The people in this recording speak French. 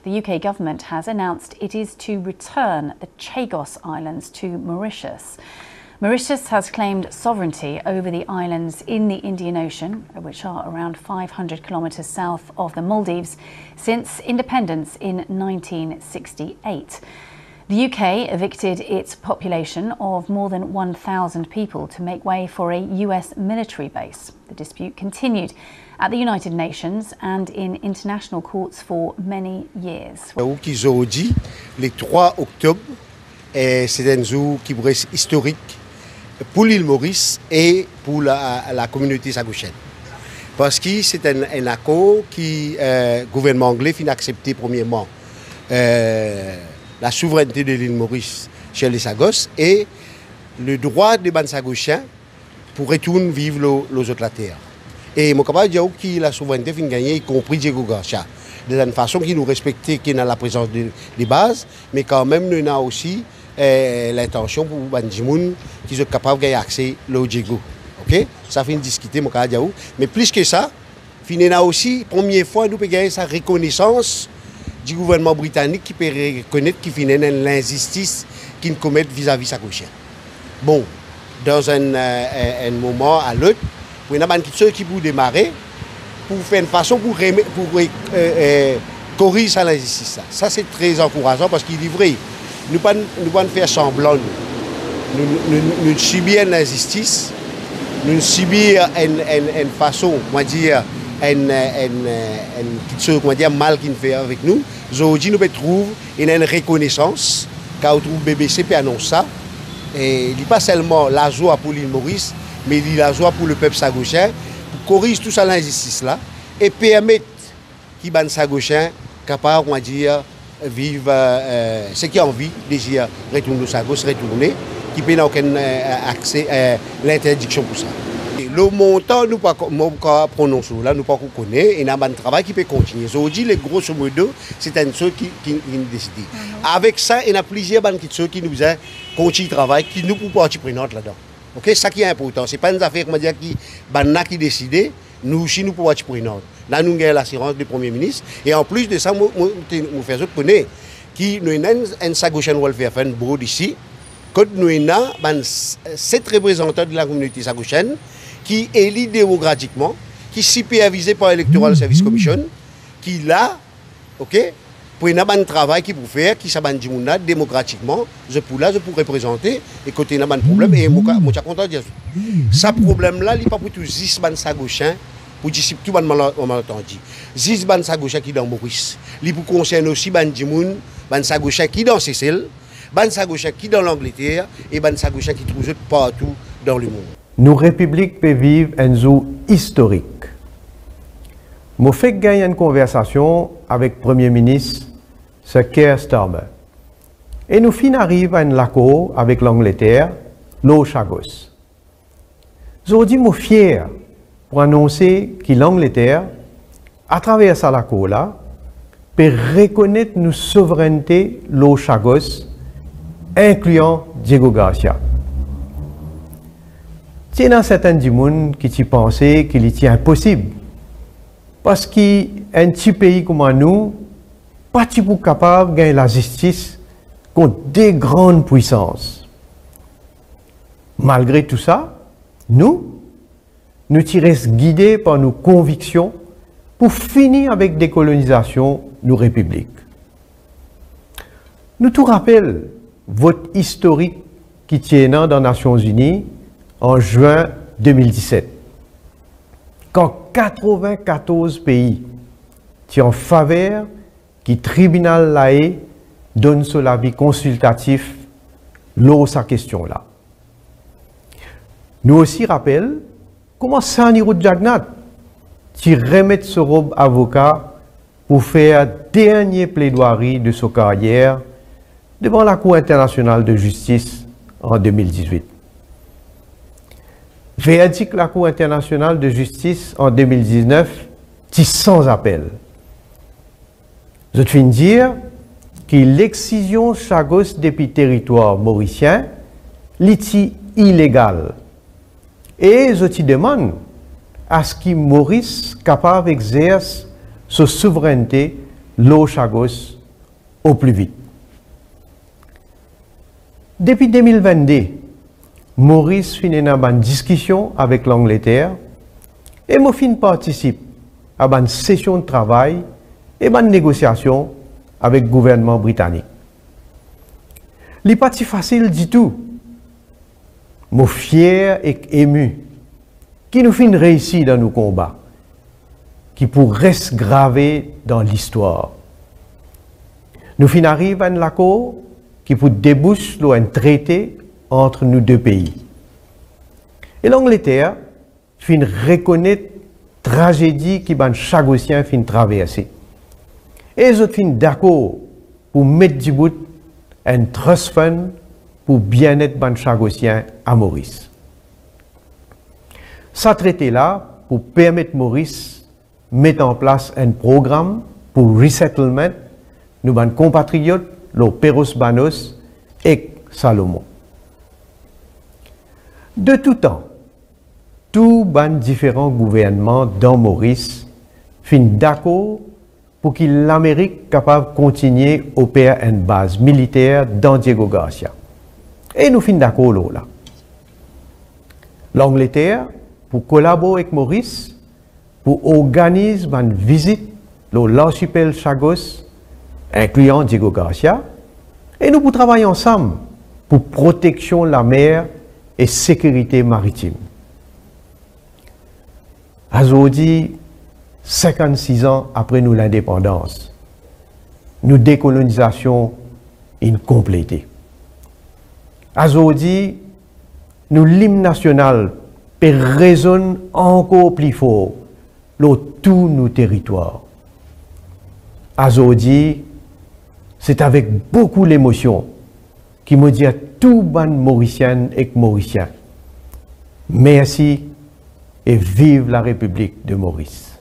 the UK government has announced it is to return the Chagos Islands to Mauritius. Mauritius has claimed sovereignty over the islands in the Indian Ocean, which are around 500 kilometres south of the Maldives, since independence in 1968. The UK evicted its population of more than 1,000 people to make way for a US military base. The dispute continued at the United Nations and in international courts for many years. Aujourd'hui, le 3 octobre, c'est un jour qui reste historique pour l'île Maurice et pour la communauté sagouchenne. Parce que c'est un accord qui le gouvernement anglais a accepté premièrement la souveraineté de l'île Maurice chez les Sagos et le droit des bandes sagouchiens pour retourner vivre les autres la terre. Et je suis capable de dire que la souveraineté fin gagnée, y compris Diego Garcia, de une façon qui nous respecte, qui a la présence des bases, mais quand même nous avons aussi l'intention pour Bandimoun qui sont capables de gagner accès au Diego. Ok? Ça fait une discuter, mais plus que ça, nous avons aussi, première fois, nous pouvons gagner sa reconnaissance du gouvernement britannique qui peut reconnaître qu'il finit l'injustice qu'il commet vis-à-vis de sa gauche. Bon, dans un moment à l'autre, il y a des choses qui peuvent démarrer pour faire une façon pour corriger l'injustice. Ça, c'est très encourageant parce qu'il est vrai. Nous ne pouvons pas faire semblant. Nous subissons l'injustice, nous subissons une façon, on va dire, une chose, on va dire, mal qu'il fait avec nous. Aujourd'hui, nous trouvons une reconnaissance, quand on trouve BBC peut annoncer ça. Et il n'est pas seulement la joie pour l'île Maurice, mais il est la joie pour le peuple sagouchien, pour corriger tout ça l'injustice là, et permettre qu'ils les sagouchiens capables, on va dire, vivre ce qui a envie, désir, retourner au Sagos, retourner, qui n'a aucun accès, l'interdiction pour ça. Et le montant, nous ne pouvons pas prononcer, là, nous ne pouvons pas connaître, et nous avons un travail qui peut continuer. Aujourd'hui, grosso modo, c'est une chose qui décide. Avec ça, il y a plusieurs choses qui nous ont continué le travail, qui nous pouvons partie prenante là-dedans. Okay? Ça qui est important, ce n'est pas une affaire qui décide, nous aussi nous pouvons partie prenante. Là, nous avons l'assurance du Premier ministre. Et en plus de ça, nous faisons connaître que nous avons un Sagouchian Welfare Fund board ici, que nous avons 7 représentants de la communauté sagouchienne qui est élu démocratiquement, qui est supervisé par l'Electoral Service Commission, qui est là, ok, pour un travail qui peut faire, qui s'abandonne démocratiquement, je peux représenter, et côté n'a pas de problème, et je suis content de dire ça. Ce problème-là, il n'est pas pour tous les Sagouchiens, pour dire tout le monde m'a entendu. 10 ban sagouchiens qui dans Maurice. Il pour concerne aussi ban Djimoun, ban sagouchiens qui dans Seychelles, ban sagouchiens qui dans l'Angleterre et ban sagouchiens qui trouvent partout dans le monde. Nos républiques peuvent vivre un jour historique. Je fais gagner une conversation avec le Premier ministre Sir Keir Starmer. Et nous arrivons à un accord avec l'Angleterre, l'eau Chagos. Aujourd'hui, je suis fier pour annoncer que l'Angleterre, à travers cet accord-là, peut reconnaître notre souveraineté l'eau Chagos, incluant Diego Garcia. Il y a certains gens qui pensaient qu'il était impossible. Parce qu'un petit pays comme nous, pas capable de gagner la justice contre des grandes puissances. Malgré tout ça, nous restons guidés par nos convictions pour finir avec décolonisation de nos républiques. Nous tout rappelle votre historique qui tient dans les Nations Unies en juin 2017, quand 94 pays sont en faveur que le tribunal laïque donne son avis consultatif lors de sa question-là. Nous aussi rappelons comment Sanirou Jagnat qui remet ce robe avocat pour faire dernier plaidoirie de sa carrière devant la Cour internationale de justice en 2018. Verdict la Cour internationale de justice en 2019 qui sans appel. Je viens dire que l'excision Chagos depuis le territoire mauricien est illégale. Et je te demande à ce que Maurice capable d'exercer sa souveraineté l'eau Chagos au plus vite. Depuis 2022, Maurice finit une discussion avec l'Angleterre et moi participe à une session de travail et une négociation avec le gouvernement britannique. Ce n'est pas si facile du tout. Je suis fier et ému qui nous fin réussir dans nos combats, qui pour rester gravé dans l'histoire. Nous fin arrivons à un accord qui pour déboucher un traité entre nos deux pays. Et l'Angleterre fin reconnaître la tragédie qui ban Chagosien fin traverser. Et les autres fin d'accord pour mettre du bout un trust fund pour bien-être ban Chagosien à Maurice. Ce traité-là, pour permettre Maurice mettre en place un programme pour resettlement, nous ban compatriotes, le Perros Banos et Salomon. De tout temps, tous les différents gouvernements dans Maurice fin d'accord pour que l'Amérique capable de continuer à opérer une base militaire dans Diego Garcia. Et nous fin d'accord là. L'Angleterre, pour collaborer avec Maurice, pour organiser une visite dans l'archipel Chagos, incluant Diego Garcia, et nous pour travailler ensemble pour protection de la mer et sécurité maritime. Aujourd'hui, 56 ans après nous l'indépendance, nous décolonisation incomplète. Aujourd'hui, nous l'hymne national résonne encore plus fort dans tous nos territoires. Aujourd'hui, c'est avec beaucoup d'émotion qui me dit à tout ban Mauriciennes et Mauriciens, merci et vive la République de Maurice.